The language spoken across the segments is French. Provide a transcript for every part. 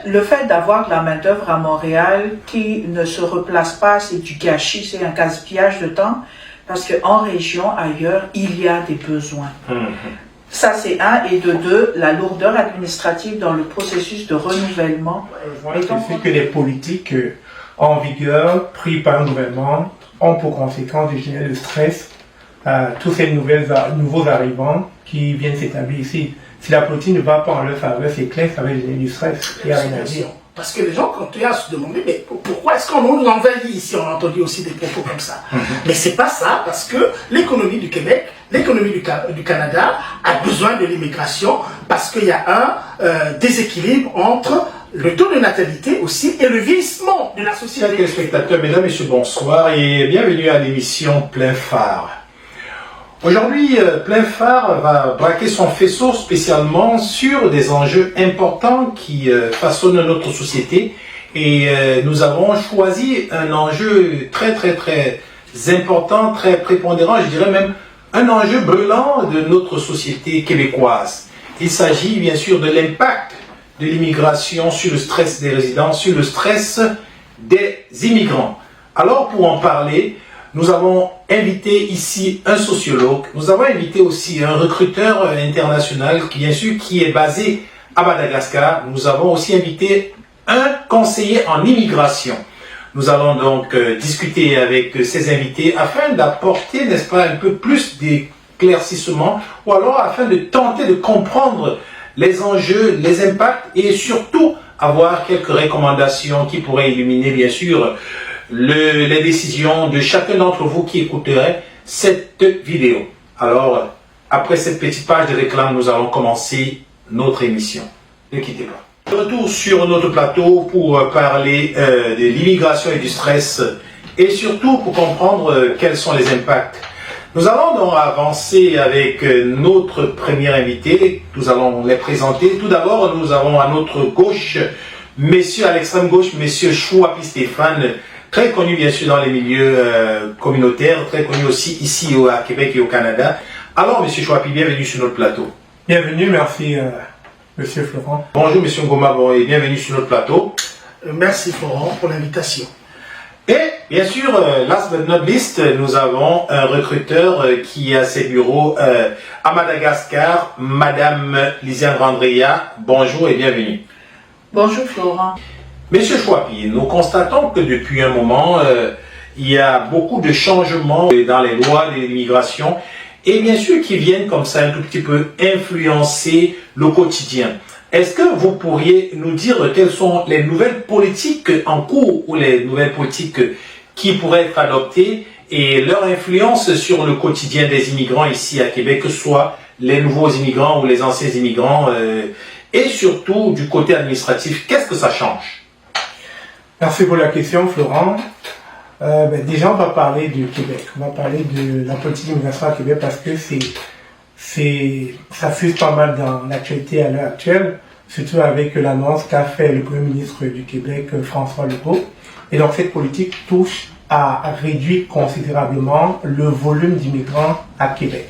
Le fait d'avoir de la main-d'œuvre à Montréal qui ne se replace pas, c'est du gâchis, c'est un gaspillage de temps, parce qu'en région, ailleurs, il y a des besoins. Ça, c'est un. Et de deux, la lourdeur administrative dans le processus de renouvellement. C'est que les politiques en vigueur, pris par le gouvernement, ont pour conséquence de générer le stress à tous ces nouveaux arrivants qui viennent s'établir ici. Si la politique ne va pas en leur faveur, c'est clair, ça va générer du stress. Il n'y a rien à dire. Parce que les gens continuent à se demander, mais pourquoi est-ce qu'on nous envahit ici? On a entendu aussi des propos comme ça. Mais c'est pas ça, parce que l'économie du Québec, l'économie du Canada a besoin de l'immigration, parce qu'il y a un déséquilibre entre le taux de natalité aussi et le vieillissement de la société. Chers téléspectateurs, mesdames et messieurs, bonsoir et bienvenue à l'émission Plein Phare. Aujourd'hui, Plein Phare va braquer son faisceau spécialement sur des enjeux importants qui façonnent notre société et nous avons choisi un enjeu très important, très prépondérant, je dirais même un enjeu brûlant de notre société québécoise. Il s'agit bien sûr de l'impact de l'immigration sur le stress des résidents, sur le stress des immigrants. Alors pour en parler, nous avons invité ici un sociologue, nous avons invité aussi un recruteur international qui bien sûr qui est basé à Madagascar. Nous avons aussi invité un conseiller en immigration. Nous allons donc discuter avec ces invités afin d'apporter, n'est-ce pas, un peu plus d'éclaircissement ou alors afin de tenter de comprendre les enjeux, les impacts et surtout avoir quelques recommandations qui pourraient illuminer bien sûr les décisions de chacun d'entre vous qui écouterait cette vidéo. Alors, après cette petite page de réclame, nous allons commencer notre émission. Ne quittez pas. De retour sur notre plateau pour parler de l'immigration et du stress et surtout pour comprendre quels sont les impacts. Nous allons donc avancer avec notre premier invité. Nous allons les présenter. Tout d'abord, nous avons à notre gauche, messieurs à l'extrême gauche, monsieur Chouapi Stéphane, très connu bien sûr dans les milieux communautaires, très connu aussi ici à Québec et au Canada. Alors, monsieur Chouapi, bienvenue sur notre plateau. Bienvenue, merci monsieur Florent. Bonjour monsieur Ngoma, et bienvenue sur notre plateau. Merci Florent pour l'invitation. Et bien sûr, last but not least, nous avons un recruteur qui a ses bureaux à Madagascar, madame Lisiane Randria. Bonjour et bienvenue. Bonjour Florent. Monsieur Chouapi, nous constatons que depuis un moment, il y a beaucoup de changements dans les lois de l'immigration et bien sûr qui viennent comme ça un tout petit peu influencer le quotidien. Est-ce que vous pourriez nous dire quelles sont les nouvelles politiques en cours ou les nouvelles politiques qui pourraient être adoptées et leur influence sur le quotidien des immigrants ici à Québec, que ce soit les nouveaux immigrants ou les anciens immigrants et surtout du côté administratif, qu'est-ce que ça change? Merci pour la question, Florent. Déjà, on va parler du Québec. On va parler de la politique d'immigration à Québec parce que ça fuse pas mal dans l'actualité à l'heure actuelle, surtout avec l'annonce qu'a fait le Premier ministre du Québec, François Legault. Et donc, cette politique touche à réduire considérablement le volume d'immigrants à Québec.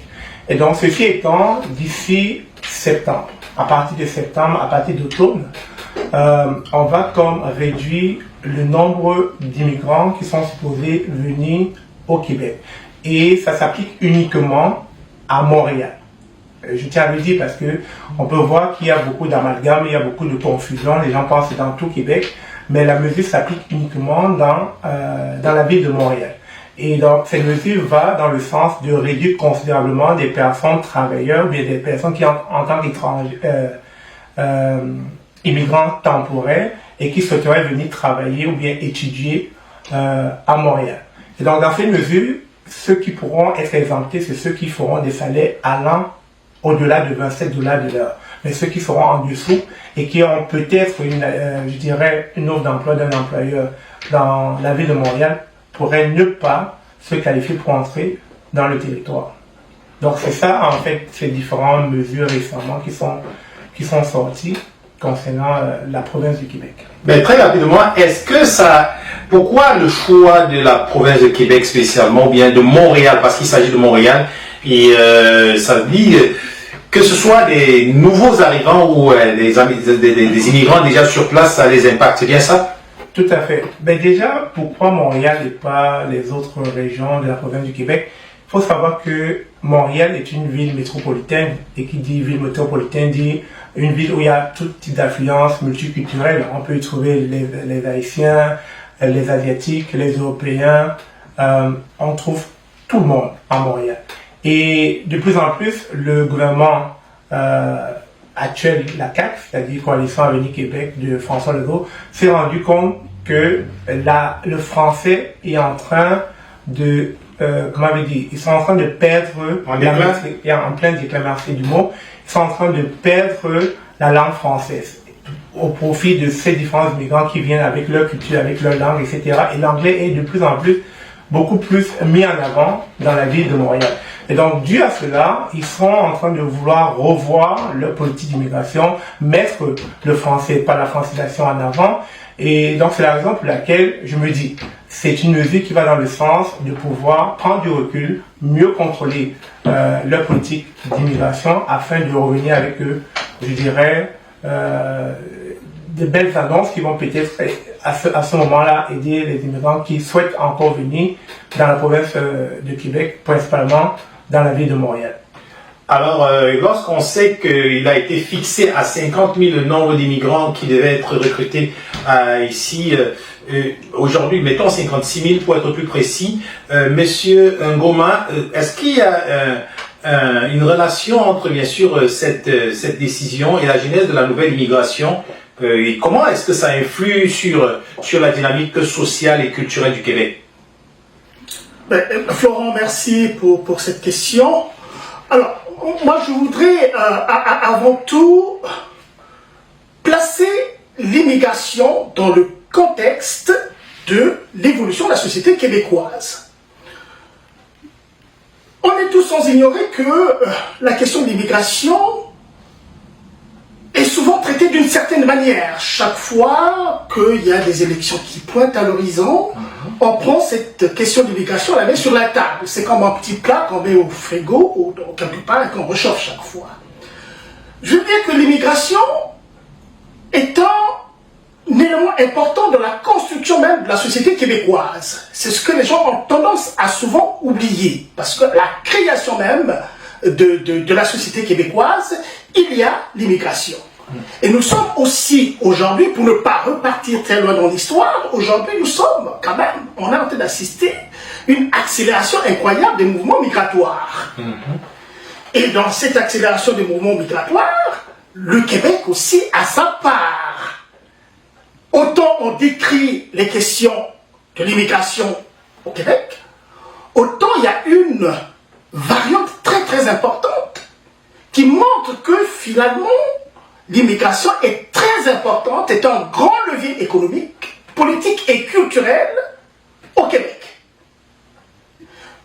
Et donc, ceci étant, d'ici septembre, à partir de septembre, à partir d'automne, on va comme réduire le nombre d'immigrants qui sont supposés venir au Québec. Et ça s'applique uniquement à Montréal. Je tiens à le dire parce que on peut voir qu'il y a beaucoup d'amalgame, il y a beaucoup de confusion, les gens pensent que c'est dans tout Québec, mais la mesure s'applique uniquement dans la ville de Montréal. Et donc cette mesure va dans le sens de réduire considérablement des personnes travailleurs, ou bien des personnes qui en tant qu'étrangers, immigrants temporaires et qui souhaiteraient venir travailler ou bien étudier à Montréal. Et donc dans cette mesure, ceux qui pourront être exemptés, c'est ceux qui feront des salaires allant au-delà de 27 $ de l'heure. Mais ceux qui seront en dessous et qui ont peut-être une offre d'emploi d'un employeur dans la ville de Montréal pourraient ne pas se qualifier pour entrer dans le territoire. Donc c'est ça en fait ces différentes mesures récemment qui sont sorties concernant la province du Québec. Mais très rapidement, pourquoi le choix de la province de Québec spécialement, ou bien de Montréal, parce qu'il s'agit de Montréal, et ça dit, que ce soit des nouveaux arrivants ou des immigrants déjà sur place, ça les impacte, c'est bien ça? Tout à fait. Ben déjà, pourquoi Montréal et pas les autres régions de la province du Québec? Il faut savoir que Montréal est une ville métropolitaine, et qui dit ville métropolitaine dit une ville où il y a tout type d'affluence multiculturelle. On peut y trouver les Haïtiens, les Asiatiques, les Européens, on trouve tout le monde à Montréal. Et de plus en plus, le gouvernement actuel, la CAQ, c'est-à-dire Coalition Avenir Québec de François Legault, s'est rendu compte que le français est en train de, ils sont en train de perdre, en pleine déclamation du mot, ils sont en train de perdre la langue française au profit de ces différents immigrants qui viennent avec leur culture, avec leur langue, etc. Et l'anglais est de plus en plus, beaucoup plus mis en avant dans la ville de Montréal. Et donc, dû à cela, ils sont en train de vouloir revoir leur politique d'immigration, mettre le français, pas la francisation en avant. Et donc, c'est la raison pour laquelle je me dis, c'est une mesure qui va dans le sens de pouvoir prendre du recul, mieux contrôler leur politique d'immigration afin de revenir avec, je dirais, des belles annonces qui vont peut-être à ce moment-là aider les immigrants qui souhaitent encore venir dans la province de Québec, principalement dans la ville de Montréal. Alors, lorsqu'on sait qu'il a été fixé à 50 000 le nombre d'immigrants qui devaient être recrutés ici, aujourd'hui, mettons 56 000 pour être plus précis, Monsieur Ngoma, est-ce qu'il y a une relation entre, bien sûr, cette décision et la genèse de la nouvelle immigration et comment est-ce que ça influe sur la dynamique sociale et culturelle du Québec? Florent, merci pour cette question. Alors, moi je voudrais avant tout placer l'immigration dans le contexte de l'évolution de la société québécoise. On est tous sans ignorer que la question de l'immigration est souvent traitée d'une certaine manière. Chaque fois qu'il y a des élections qui pointent à l'horizon, on prend cette question d'immigration, on la met sur la table. C'est comme un petit plat qu'on met au frigo ou quelque part et qu'on réchauffe chaque fois. Je veux dire que l'immigration est un élément important de la construction même de la société québécoise. C'est ce que les gens ont tendance à souvent oublier. Parce que la création même de la société québécoise, il y a l'immigration. Et nous sommes aussi aujourd'hui, pour ne pas repartir très loin dans l'histoire, aujourd'hui nous sommes quand même, on est en train d'assister une accélération incroyable des mouvements migratoires. Et dans cette accélération des mouvements migratoires, le Québec aussi a sa part. Autant on décrit les questions de l'immigration au Québec, autant il y a une variante très très importante qui montre que finalement l'immigration est très importante, est un grand levier économique, politique et culturel au Québec.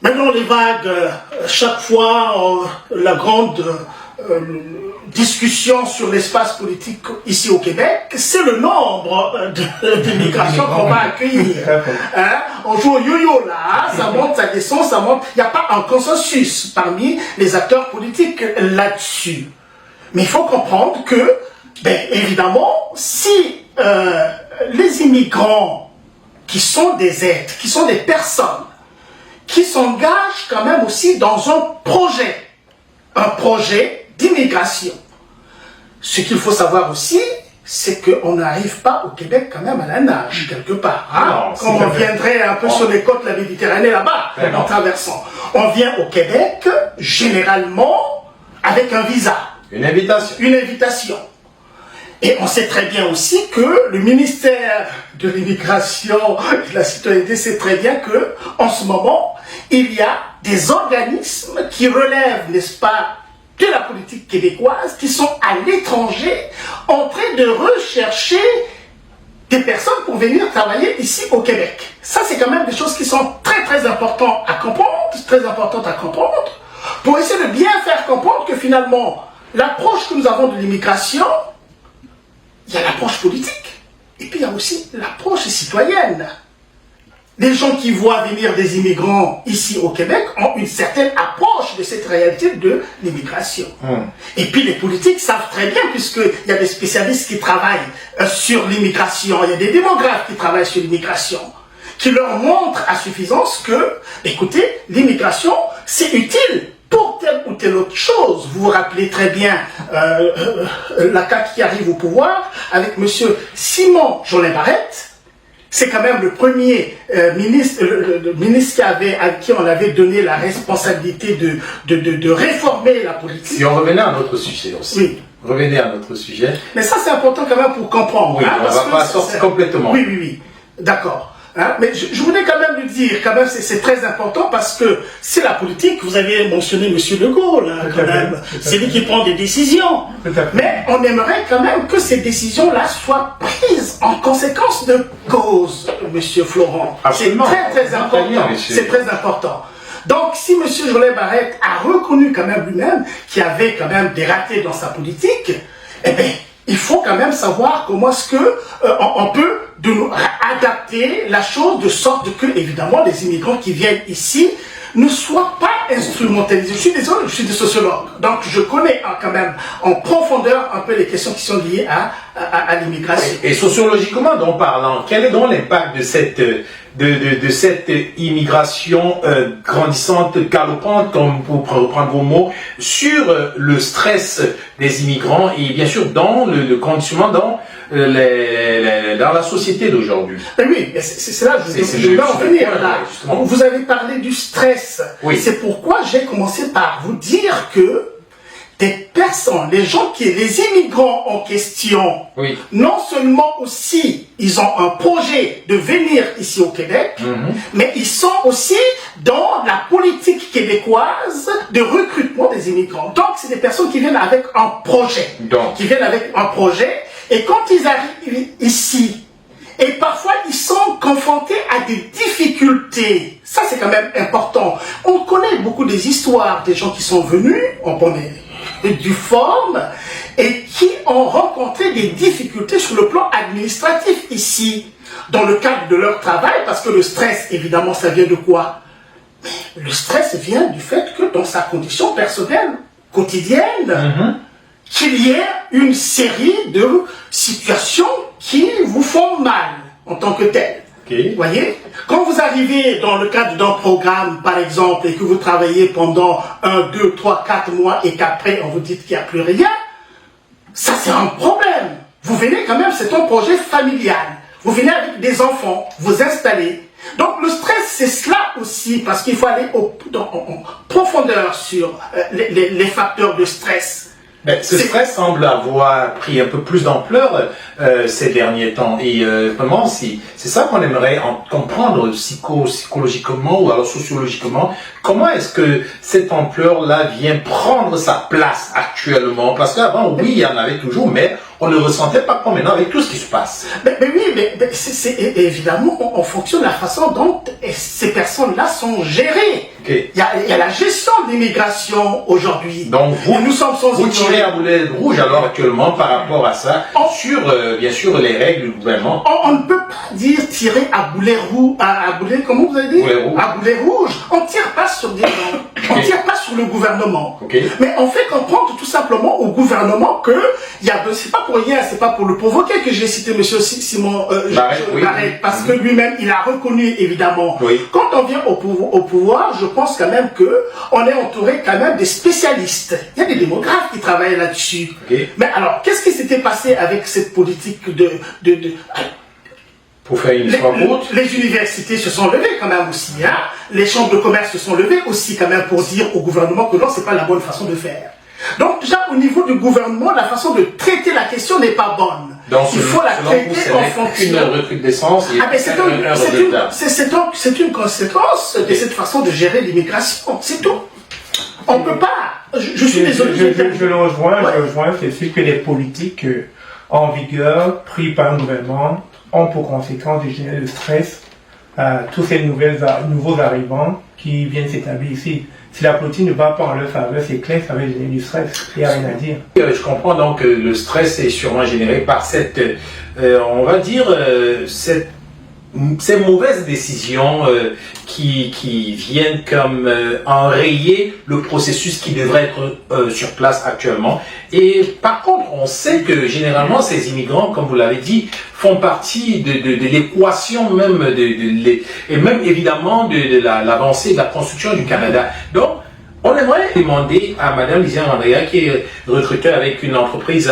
Maintenant les vagues, chaque fois la grande discussion sur l'espace politique ici au Québec, c'est le nombre de migrations qu'on va accueillir. On joue au yo-yo là, ça monte, ça descend, ça monte. Il n'y a pas un consensus parmi les acteurs politiques là-dessus. Mais il faut comprendre que, évidemment, si les immigrants qui sont des êtres, qui sont des personnes, qui s'engagent quand même aussi dans un projet d'immigration. Ce qu'il faut savoir aussi, c'est qu'on n'arrive pas au Québec quand même à la nage, quelque part. Comme on viendrait un peu sur les côtes de la Méditerranée là-bas, en traversant. On vient au Québec, généralement, avec un visa. Une invitation. Une invitation. Et on sait très bien aussi que le ministère de l'immigration et de la citoyenneté sait très bien que, en ce moment, il y a des organismes qui relèvent, n'est-ce pas, de la politique québécoise, qui sont à l'étranger, en train de rechercher des personnes pour venir travailler ici au Québec. Ça, c'est quand même des choses qui sont très très importantes à comprendre, pour essayer de bien faire comprendre que finalement, l'approche que nous avons de l'immigration, il y a l'approche politique, et puis il y a aussi l'approche citoyenne. les gens qui voient venir des immigrants ici au Québec ont une certaine approche de cette réalité de l'immigration. Et puis les politiques savent très bien, puisqu'il y a des spécialistes qui travaillent sur l'immigration, il y a des démographes qui travaillent sur l'immigration, qui leur montrent à suffisance que, écoutez, l'immigration, c'est utile pour telle ou telle autre chose. Vous vous rappelez très bien la CAQ qui arrive au pouvoir avec M. Simon Jolin-Barrette. C'est quand même le premier ministre, le ministre à qui on avait donné la responsabilité de réformer la politique. Si on revenait à notre sujet aussi. Oui. Revenez à notre sujet. Mais ça, c'est important quand même pour comprendre. Oui, on ne va pas sortir complètement. Oui. D'accord. Hein, mais je voulais quand même lui dire, quand même, c'est très important parce que c'est la politique. Vous avez mentionné M. De Gaulle, hein, quand même. C'est lui qui prend des décisions. Mais on aimerait quand même que ces décisions-là soient prises en conséquence de cause, M. Florent. C'est très important. C'est très important. Donc, si M. Jolin-Barrette a reconnu quand même lui-même qu'il y avait quand même des ratés dans sa politique, eh bien, il faut quand même savoir comment est-ce que on peut adapter la chose de sorte que, évidemment, les immigrants qui viennent ici ne soient pas instrumentalisés. Je suis désolé, je suis des sociologues, donc je connais quand même en profondeur un peu les questions qui sont liées à l'immigration. Et sociologiquement donc parlant, quel est donc l'impact de cette immigration grandissante, galopante, comme pour reprendre vos mots, sur le stress des immigrants et bien sûr dans le conditionnement dans la société d'aujourd'hui? Oui, c'est là que je vais en venir. Vous avez parlé du stress. Oui. C'est pourquoi j'ai commencé par vous dire que des personnes, les immigrants en question, oui, non seulement aussi, ils ont un projet de venir ici au Québec, mais ils sont aussi dans la politique québécoise de recrutement des immigrants. Donc, c'est des personnes qui viennent avec un projet. Et quand ils arrivent ici, et parfois ils sont confrontés à des difficultés, ça c'est quand même important. On connaît beaucoup des histoires des gens qui sont venus, on connaît du forme, et qui ont rencontré des difficultés sur le plan administratif ici, dans le cadre de leur travail, parce que le stress, évidemment, ça vient de quoi? Le stress vient du fait que dans sa condition personnelle, quotidienne, qu'il y ait une série de situations qui vous font mal en tant que tel. Vous voyez? Quand vous arrivez dans le cadre d'un programme, par exemple, et que vous travaillez pendant 1, 2, 3, 4 mois et qu'après on vous dit qu'il n'y a plus rien, ça c'est un problème. Vous venez quand même, c'est un projet familial. Vous venez avec des enfants, vous installez. Donc le stress, c'est cela aussi, parce qu'il faut aller en profondeur sur les facteurs de stress. Mais ce stress semble avoir pris un peu plus d'ampleur ces derniers temps. Et vraiment, c'est ça qu'on aimerait comprendre psychologiquement ou alors sociologiquement. Comment est-ce que cette ampleur-là vient prendre sa place actuellement? Parce qu'avant, oui, il y en avait toujours, mais on ne ressentait pas comme maintenant avec tout ce qui se passe. Mais c'est évidemment en fonction de la façon dont ces personnes-là sont gérées. Il y a la gestion de l'immigration aujourd'hui. Donc vous tirez à boulet rouge alors actuellement par rapport à ça, sur bien sûr les règles du gouvernement. On ne peut pas dire tirer à boulet rouge, comment vous avez dit? À boulet rouge. On ne tire pas sur des gens. On ne tire pas sur le gouvernement. Mais on fait comprendre tout simplement au gouvernement que c'est pas pour rien, c'est pas pour le provoquer que j'ai cité M. Simon Barrette, parce que lui-même il a reconnu évidemment. Quand on vient au pouvoir, je pense quand même que on est entouré quand même des spécialistes. Il y a des démographes qui travaillent là-dessus. Mais alors, qu'est-ce qui s'était passé avec cette politique pour faire une histoire courte, les universités se sont levées quand même aussi, hein. Les chambres de commerce se sont levées aussi quand même pour dire au gouvernement que non, c'est pas la bonne façon de faire. Donc déjà au niveau du gouvernement, la façon de traiter la question n'est pas bonne. Donc, il faut la traiter en fonction. Une recrudescence. C'est une conséquence de cette façon de gérer l'immigration. C'est tout. On ne peut pas. Je suis désolé. Je le rejoins. Je rejoins. C'est sûr que les politiques en vigueur prises par un gouvernement ont pour conséquence de générer le stress à tous ces nouveaux arrivants qui viennent s'établir ici. Si la politique ne va pas en leur faveur, c'est clair, ça va générer du stress. Il n'y a rien à dire. Je comprends donc que le stress est sûrement généré par cette, on va dire, cette ces mauvaises décisions qui viennent comme enrayer le processus qui devrait être sur place actuellement. Et par contre, on sait que généralement ces immigrants, comme vous l'avez dit, font partie de l'équation même, et même évidemment de l'avancée de la construction du Canada. Donc, on aimerait demander à Madame Lisiane Andrea, qui est recruteur avec une entreprise,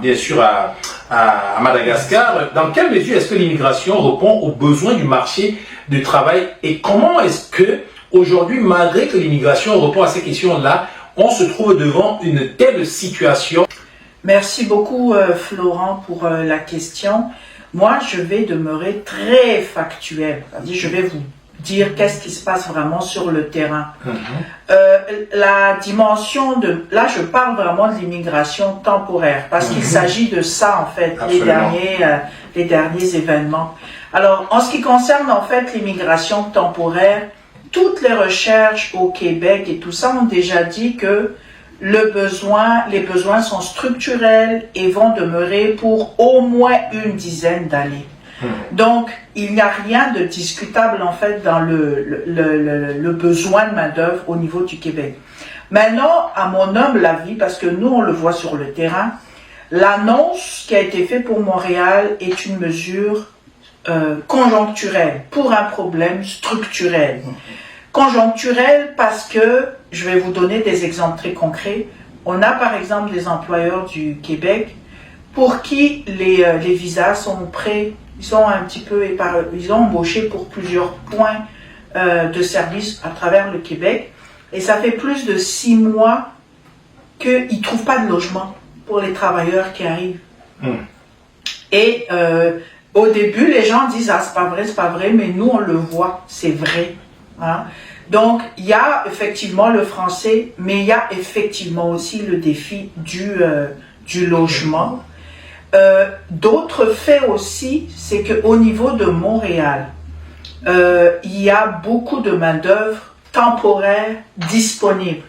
bien sûr, à Madagascar, dans quelle mesure est-ce que l'immigration répond aux besoins du marché du travail et comment est-ce que, aujourd'hui, malgré que l'immigration répond à ces questions-là, on se trouve devant une telle situation? Merci beaucoup, Florent, pour la question. Moi, je vais demeurer très factuel. C'est-à-dire, je vais vous dire qu'est-ce qui se passe vraiment sur le terrain. La dimension de... Là, je parle vraiment de l'immigration temporaire, parce qu'il s'agit de ça, en fait, les derniers événements. Alors, en ce qui concerne, en fait, l'immigration temporaire, toutes les recherches au Québec et tout ça ont déjà dit que les besoins sont structurels et vont demeurer pour au moins une dizaine d'années. Donc, il n'y a rien de discutable en fait dans le besoin de main-d'œuvre au niveau du Québec. Maintenant, à mon humble avis, parce que nous on le voit sur le terrain, l'annonce qui a été faite pour Montréal est une mesure conjoncturelle pour un problème structurel. Conjoncturel parce que, je vais vous donner des exemples très concrets, on a par exemple des employeurs du Québec pour qui les visas sont prêts. Ils sont un petit peu ils ont embauché pour plusieurs points de service à travers le Québec. Et ça fait plus de 6 mois qu'ils ne trouvent pas de logement pour les travailleurs qui arrivent. Et au début, les gens disent « Ah, c'est pas vrai », mais nous, on le voit, c'est vrai. Hein? Donc, il y a effectivement le français, mais il y a effectivement aussi le défi du logement. D'autres faits aussi, c'est qu'au niveau de Montréal, il y a beaucoup de main-d'œuvre temporaire disponible.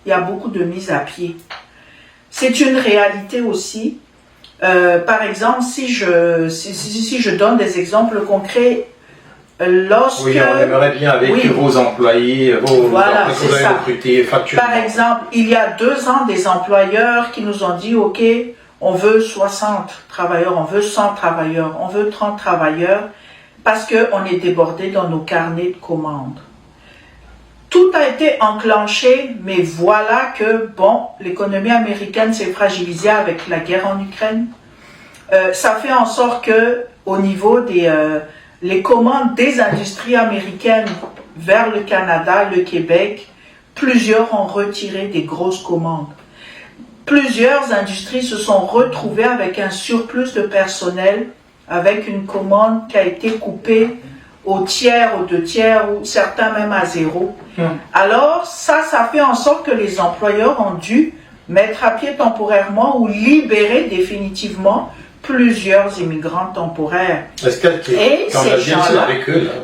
Il y a beaucoup de mise à pied. C'est une réalité aussi. Par exemple, si je donne des exemples concrets, lorsque... Oui, on aimerait bien avec vos employés, vos voilà, employés que vous avez recrutés factuellement. Par exemple, il y a 2 ans, des employeurs qui nous ont dit « Ok, on veut 60 travailleurs, on veut 100 travailleurs, on veut 30 travailleurs parce qu'on est débordé dans nos carnets de commandes. » Tout a été enclenché, mais voilà que, bon, l'économie américaine s'est fragilisée avec la guerre en Ukraine. Ça fait en sorte que, au niveau les commandes des industries américaines vers le Canada, le Québec, plusieurs ont retiré des grosses commandes. Plusieurs industries se sont retrouvées avec un surplus de personnel, avec une commande qui a été coupée au tiers, aux 2 tiers, ou certains même à 0. Alors, ça fait en sorte que les employeurs ont dû mettre à pied temporairement ou libérer définitivement plusieurs immigrants temporaires. Et ces gens-là,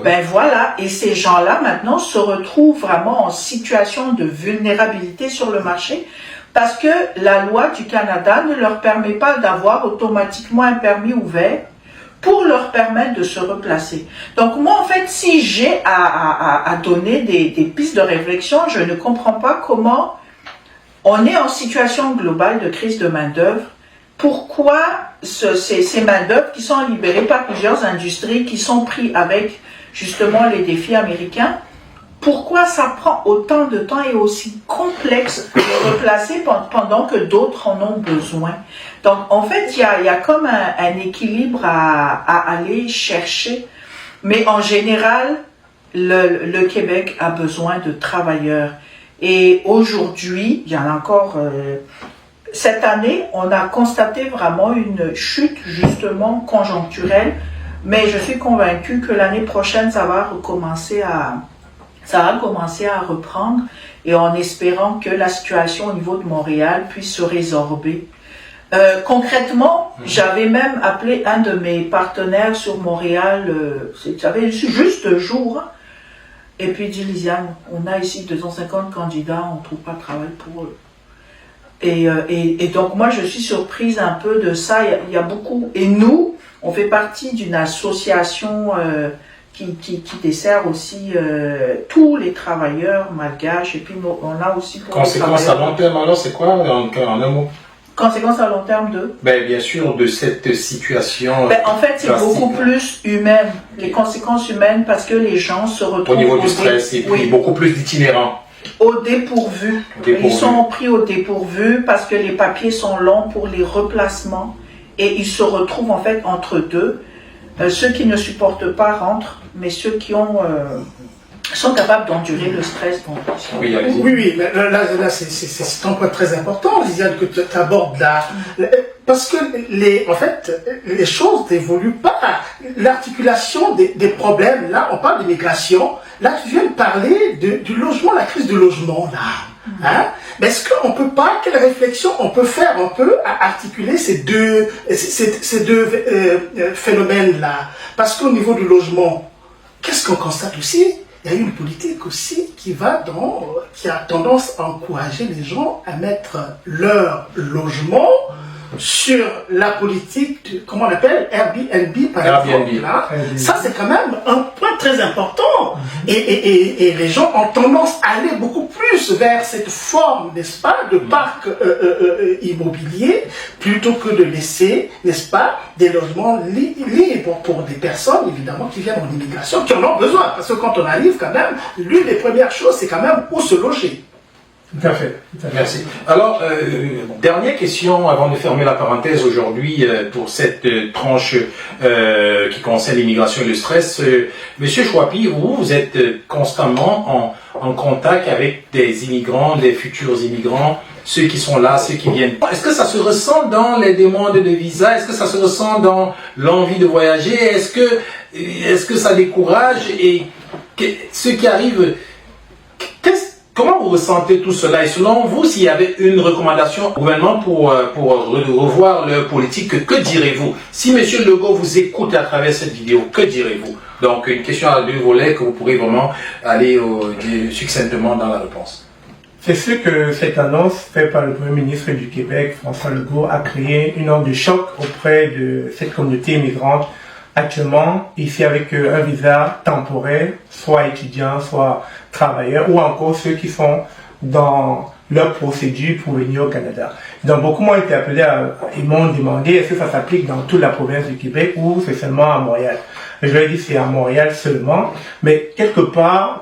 ben voilà, et ces gens-là maintenant se retrouvent vraiment en situation de vulnérabilité sur le marché parce que la loi du Canada ne leur permet pas d'avoir automatiquement un permis ouvert pour leur permettre de se replacer. Donc moi, en fait, si j'ai à donner des pistes de réflexion, je ne comprends pas comment on est en situation globale de crise de main-d'œuvre. Pourquoi ces main-d'œuvre qui sont libérées par plusieurs industries qui sont prises avec justement les défis américains, pourquoi ça prend autant de temps et aussi complexe de replacer pendant que d'autres en ont besoin? Donc en fait, il y a comme un équilibre à aller chercher, mais en général, le Québec a besoin de travailleurs. Et aujourd'hui, il y en a encore... Cette année, on a constaté vraiment une chute justement conjoncturelle, mais je suis convaincue que l'année prochaine, ça va commencer à reprendre et en espérant que la situation au niveau de Montréal puisse se résorber. Concrètement, j'avais même appelé un de mes partenaires sur Montréal, j'avais juste 2 jours, et puis il dit « Lisiane, on a ici 250 candidats, on ne trouve pas de travail pour eux. » Et donc moi je suis surprise un peu de ça, il y a beaucoup, et nous On fait partie d'une association qui dessert aussi tous les travailleurs malgaches. Et puis on a aussi... Conséquence à long terme, alors c'est quoi en un mot? Conséquences à long terme de Bien sûr, de cette situation. En fait, c'est beaucoup plus humain. Les conséquences humaines, parce que les gens se retrouvent... Au niveau du stress, et puis beaucoup plus d'itinérants. Au dépourvu. Ils sont pris au dépourvu parce que les papiers sont longs pour les replacements. Et ils se retrouvent en fait entre deux. Ceux qui ne supportent pas rentrent, mais ceux qui sont capables d'endurer le stress. Oui, là c'est un point très important, Lisiane, que tu abordes là. Parce que en fait, les choses n'évoluent pas. L'articulation des problèmes, là, on parle d'immigration. Là, tu viens de parler du logement, la crise du logement, là. Hein? Mais est-ce qu'on peut pas, quelle réflexion on peut faire un peu à articuler ces deux phénomènes-là? Parce qu'au niveau du logement, qu'est-ce qu'on constate aussi? Il y a une politique aussi qui a tendance à encourager les gens à mettre leur logement sur la politique, comment on appelle, Airbnb par exemple. Là. Ça c'est quand même un point très important. Et les gens ont tendance à aller beaucoup plus vers cette forme, n'est-ce pas, de parc immobilier, plutôt que de laisser, n'est-ce pas, des logements libres pour des personnes, évidemment, qui viennent en immigration, qui en ont besoin. Parce que quand on arrive, quand même, l'une des premières choses, c'est quand même où se loger. Tout à fait. Merci. Alors, dernière question avant de fermer la parenthèse aujourd'hui pour cette tranche qui concerne l'immigration et le stress. Monsieur Chouapi, vous êtes constamment en contact avec des immigrants, des futurs immigrants, ceux qui sont là, ceux qui viennent. Est-ce que ça se ressent dans les demandes de visa? Est-ce que ça se ressent dans l'envie de voyager? Est-ce que ça décourage? Et ceux qui arrivent, comment vous ressentez tout cela? Et selon vous, s'il y avait une recommandation au gouvernement pour revoir leur politique, que direz-vous? Si M. Legault vous écoute à travers cette vidéo, que direz-vous? Donc, une question à deux volets que vous pourrez vraiment aller succinctement dans la réponse. C'est sûr que cette annonce faite par le Premier ministre du Québec, François Legault, a créé une onde de choc auprès de cette communauté immigrante. Actuellement, ici avec un visa temporaire, soit étudiant, soit travailleur, ou encore ceux qui sont dans leur procédure pour venir au Canada. Donc beaucoup m'ont été appelés et m'ont demandé est-ce que ça s'applique dans toute la province du Québec ou c'est seulement à Montréal. Je leur ai dit c'est à Montréal seulement, mais quelque part,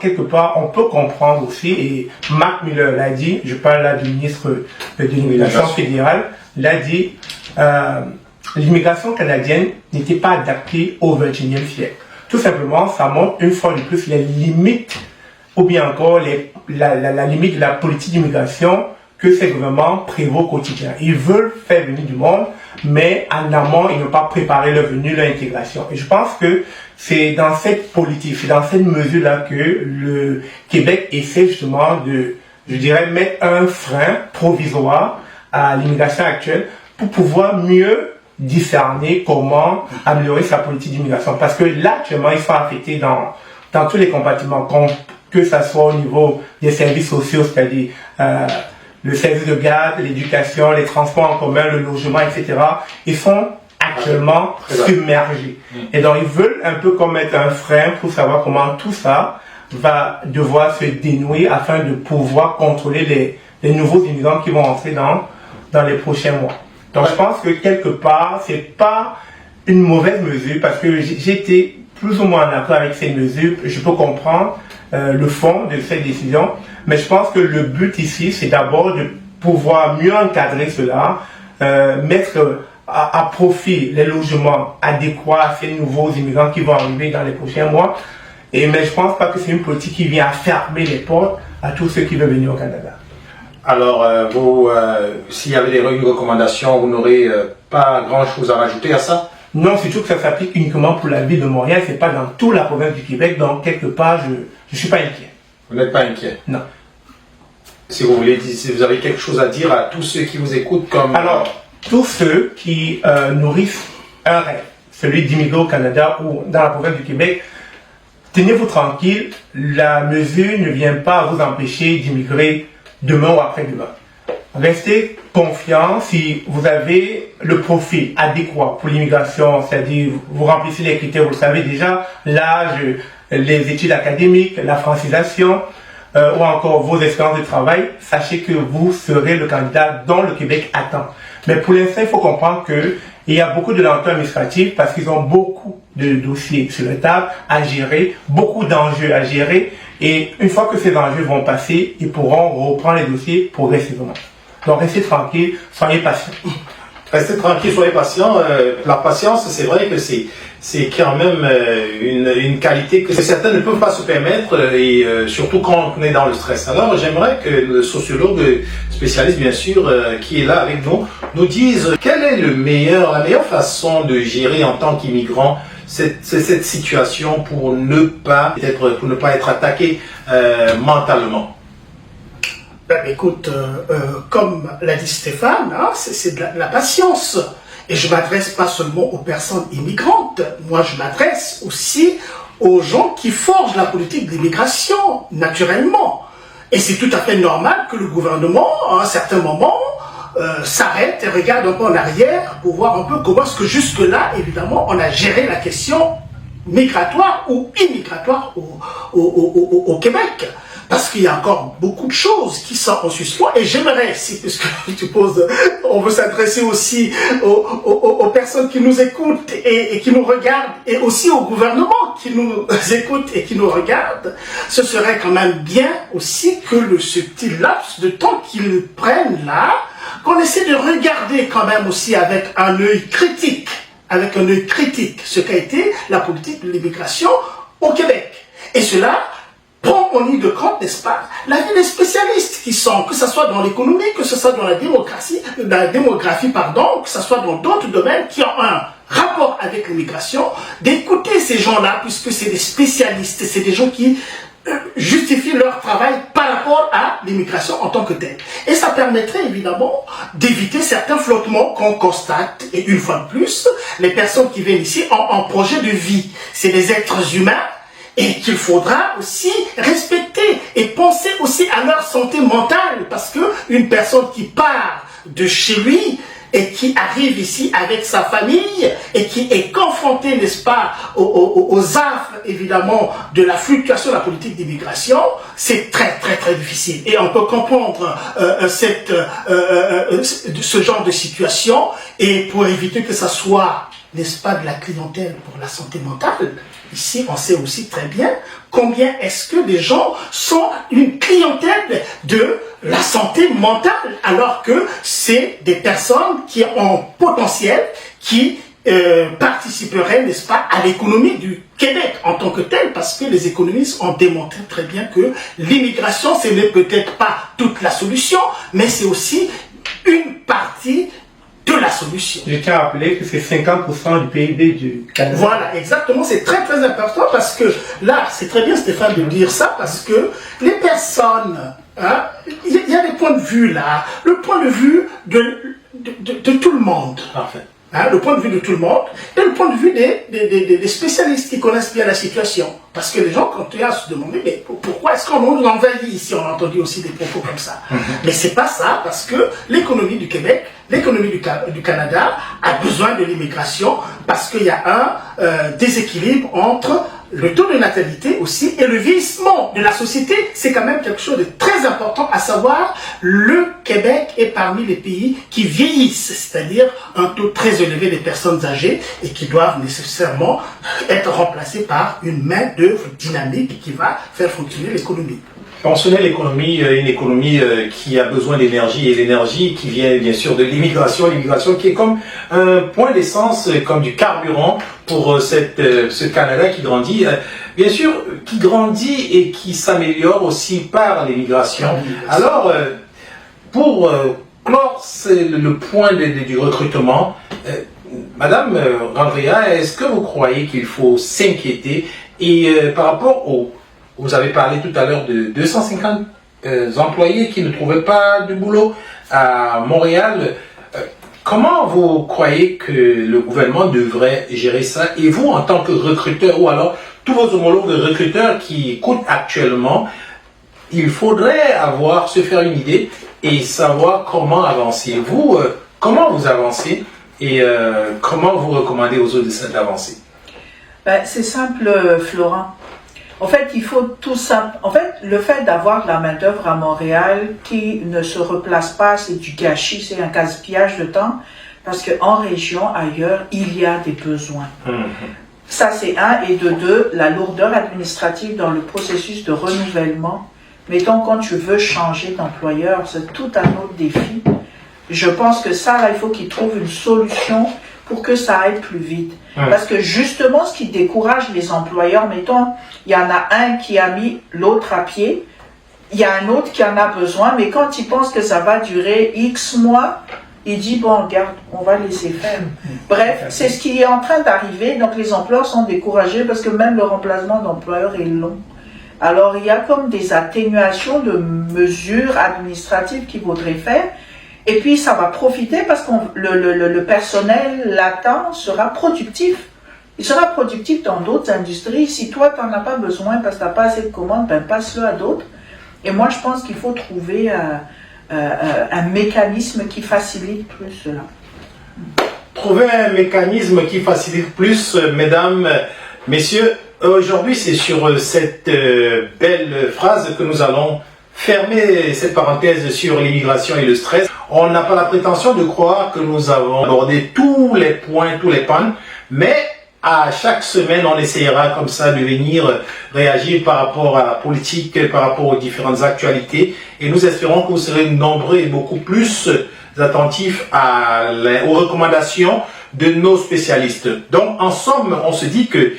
on peut comprendre aussi, et Marc Miller l'a dit, je parle là du ministre de l'immigration fédérale, l'a dit, l'immigration canadienne n'était pas adaptée au XXIe siècle. Tout simplement, ça montre une fois de plus les limites, ou bien encore la limite de la politique d'immigration que ces gouvernements prévoient au quotidien. Ils veulent faire venir du monde, mais en amont, ils n'ont pas préparé leur venue, leur intégration. Et je pense que c'est dans cette politique, c'est dans cette mesure-là que le Québec essaie justement de, je dirais, mettre un frein provisoire à l'immigration actuelle pour pouvoir mieux discerner comment améliorer sa politique d'immigration. Parce que là, actuellement, ils sont affectés dans tous les compartiments, que ça soit au niveau des services sociaux, c'est-à-dire le service de garde, l'éducation, les transports en commun, le logement, etc. Ils sont actuellement submergés. Et donc, ils veulent un peu comme mettre un frein pour savoir comment tout ça va devoir se dénouer afin de pouvoir contrôler les nouveaux immigrants qui vont entrer dans les prochains mois. Donc je pense que quelque part, c'est pas une mauvaise mesure parce que j'étais plus ou moins en accord avec ces mesures. Je peux comprendre le fond de cette décision, mais je pense que le but ici, c'est d'abord de pouvoir mieux encadrer cela, mettre à profit les logements adéquats à ces nouveaux immigrants qui vont arriver dans les prochains mois. Mais je pense pas que c'est une politique qui vient à fermer les portes à tous ceux qui veulent venir au Canada. Alors, s'il y avait une recommandation, vous n'aurez pas grand-chose à rajouter à ça? Non, surtout que ça s'applique uniquement pour la ville de Montréal, c'est pas dans toute la province du Québec, donc quelque part, je suis pas inquiet. Vous n'êtes pas inquiet? Non. Si vous voulez, si vous avez quelque chose à dire à tous ceux qui vous écoutent comme... Alors, tous ceux qui nourrissent un rêve, celui d'immigrer au Canada ou dans la province du Québec, tenez-vous tranquille, la mesure ne vient pas vous empêcher d'immigrer demain ou après-demain. restez confiant si vous avez le profil adéquat pour l'immigration, c'est-à-dire vous remplissez les critères, vous le savez déjà, l'âge, les études académiques, la francisation, ou encore vos expériences de travail, sachez que vous serez le candidat dont le Québec attend. Mais pour l'instant, il faut comprendre qu'il y a beaucoup de lenteurs administratives parce qu'ils ont beaucoup de dossiers sur la table à gérer, beaucoup d'enjeux à gérer, et une fois que ces enjeux vont passer, ils pourront reprendre les dossiers progressivement. Donc restez tranquille, soyez patient. Restez tranquille, soyez patient. La patience, c'est vrai que c'est quand même une qualité que certains ne peuvent pas se permettre, et surtout quand on est dans le stress. Alors j'aimerais que le sociologue spécialiste, bien sûr, qui est là avec nous dise quelle est la meilleure façon de gérer en tant qu'immigrant cette situation pour ne pas être attaqué mentalement. Ben, écoute, comme l'a dit Stéphane, hein, c'est de la patience. Et je m'adresse pas seulement aux personnes immigrantes, moi je m'adresse aussi aux gens qui forgent la politique d'immigration, naturellement. Et c'est tout à fait normal que le gouvernement, à un certain moment, s'arrête et regarde un peu en arrière pour voir un peu comment est-ce que jusque-là, évidemment, on a géré la question migratoire ou immigratoire au Québec. Parce qu'il y a encore beaucoup de choses qui sont en suspens, et j'aimerais, puisque tu poses, on veut s'adresser aussi aux personnes qui nous écoutent et qui nous regardent, et aussi au gouvernement qui nous écoute et qui nous regarde, ce serait quand même bien aussi que ce petit laps de temps qu'ils prennent là, qu'on essaie de regarder quand même aussi avec un œil critique, ce qu'a été la politique de l'immigration au Québec. Et cela prend en ligne de compte, n'est-ce pas, l'avis des spécialistes qui sont, que ce soit dans l'économie, que ce soit dans la démographie, que ce soit dans d'autres domaines qui ont un rapport avec l'immigration, d'écouter ces gens-là, puisque c'est des spécialistes, c'est des gens qui justifient leur travail par rapport à l'immigration en tant que telle. Et ça permettrait évidemment d'éviter certains flottements qu'on constate. Et une fois de plus, les personnes qui viennent ici ont un projet de vie. C'est des êtres humains, et qu'il faudra aussi respecter et penser aussi à leur santé mentale, parce que une personne qui part de chez lui et qui arrive ici avec sa famille et qui est confrontée, n'est-ce pas, aux affres, évidemment, de la fluctuation de la politique d'immigration, c'est très, très, très difficile. Et on peut comprendre ce genre de situation, et pour éviter que ça soit, n'est-ce pas, de la clientèle pour la santé mentale. Ici, on sait aussi très bien combien est-ce que des gens sont une clientèle de la santé mentale, alors que c'est des personnes qui ont potentiel, qui participeraient, n'est-ce pas, à l'économie du Québec en tant que telle, parce que les économistes ont démontré très bien que l'immigration, ce n'est peut-être pas toute la solution, mais c'est aussi une partie de la solution. Je tiens à rappeler que c'est 50% du PIB du Canada. Voilà, exactement, c'est très très important, parce que là, c'est très bien Stéphane de dire ça, parce que les personnes, hein, y a des points de vue là, le point de vue de tout le monde. Parfait. Hein, le point de vue de tout le monde et le point de vue des spécialistes qui connaissent bien la situation. Parce que les gens continuent à se demander, mais pourquoi est-ce qu'on nous envahit ici? On a entendu aussi des propos comme ça. Mais c'est pas ça, parce que l'économie du Québec, l'économie du Canada a besoin de l'immigration, parce qu'il y a un déséquilibre entre le taux de natalité aussi et le vieillissement de la société. C'est quand même quelque chose de très important à savoir. Le Québec est parmi les pays qui vieillissent, c'est-à-dire un taux très élevé des personnes âgées et qui doivent nécessairement être remplacées par une main-d'œuvre dynamique qui va faire fonctionner l'économie. On sonnait l'économie, une économie qui a besoin d'énergie, et l'énergie qui vient bien sûr de l'immigration qui est comme un point d'essence, comme du carburant pour ce Canada qui grandit, bien sûr, qui grandit et qui s'améliore aussi par l'immigration. Alors, pour clore le point du recrutement, Madame Randria, est-ce que vous croyez qu'il faut s'inquiéter et par rapport vous avez parlé tout à l'heure de 250 employés qui ne trouvaient pas de boulot à Montréal. Comment vous croyez que le gouvernement devrait gérer ça? Et vous, en tant que recruteur, ou alors tous vos homologues de recruteurs qui écoutent actuellement, il faudrait se faire une idée. et savoir comment avancer. Vous, comment vous avancez et comment vous recommandez aux autres d'avancer? C'est simple, Florent. En fait, il faut tout ça. En fait, le fait d'avoir de la main-d'œuvre à Montréal qui ne se replace pas, c'est du gâchis, c'est un gaspillage de temps, parce qu'en région, ailleurs, il y a des besoins. Ça, c'est un. Et de deux, la lourdeur administrative dans le processus de renouvellement. Mettons, quand tu veux changer d'employeur, c'est tout un autre défi. Je pense que ça, là, il faut qu'ils trouvent une solution pour que ça aille plus vite. Parce que justement, ce qui décourage les employeurs, mettons, il y en a un qui a mis l'autre à pied, il y a un autre qui en a besoin, mais quand il pense que ça va durer X mois, il dit, bon, regarde, on va laisser faire. Bref, c'est ce qui est en train d'arriver, donc les employeurs sont découragés parce que même le remplacement d'employeur est long. Alors, il y a comme des atténuations de mesures administratives qu'il faudrait faire. Et puis, ça va profiter parce que le personnel latent sera productif. Il sera productif dans d'autres industries. Si toi, tu n'en as pas besoin parce que tu n'as pas assez de commandes, ben passe-le à d'autres. Et moi, je pense qu'il faut trouver un mécanisme qui facilite plus cela. Trouver un mécanisme qui facilite plus, mesdames, messieurs. Aujourd'hui, c'est sur cette belle phrase que nous allons fermer cette parenthèse sur l'immigration et le stress. On n'a pas la prétention de croire que nous avons abordé tous les points, tous les pans, mais à chaque semaine, on essaiera comme ça de venir réagir par rapport à la politique, par rapport aux différentes actualités, et nous espérons que vous serez nombreux et beaucoup plus attentifs aux recommandations de nos spécialistes. Donc, en somme, on se dit que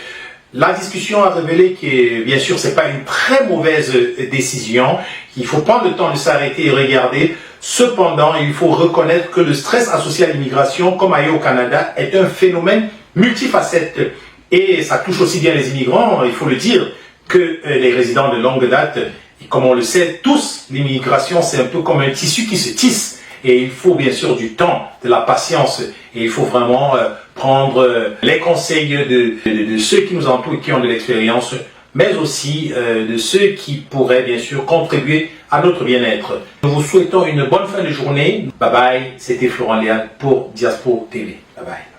la discussion a révélé que, bien sûr, c'est pas une très mauvaise décision, qu'il faut prendre le temps de s'arrêter et regarder. Cependant, il faut reconnaître que le stress associé à l'immigration, comme ailleurs au Canada, est un phénomène multifacette. Et ça touche aussi bien les immigrants, il faut le dire, que les résidents de longue date. Et comme on le sait tous, l'immigration, c'est un peu comme un tissu qui se tisse. Et il faut bien sûr du temps, de la patience, et il faut vraiment prendre les conseils de ceux qui nous entourent et qui ont de l'expérience, mais aussi de ceux qui pourraient bien sûr contribuer à notre bien-être. Nous vous souhaitons une bonne fin de journée. Bye bye, c'était Florent Léal pour Diaspora TV. Bye bye.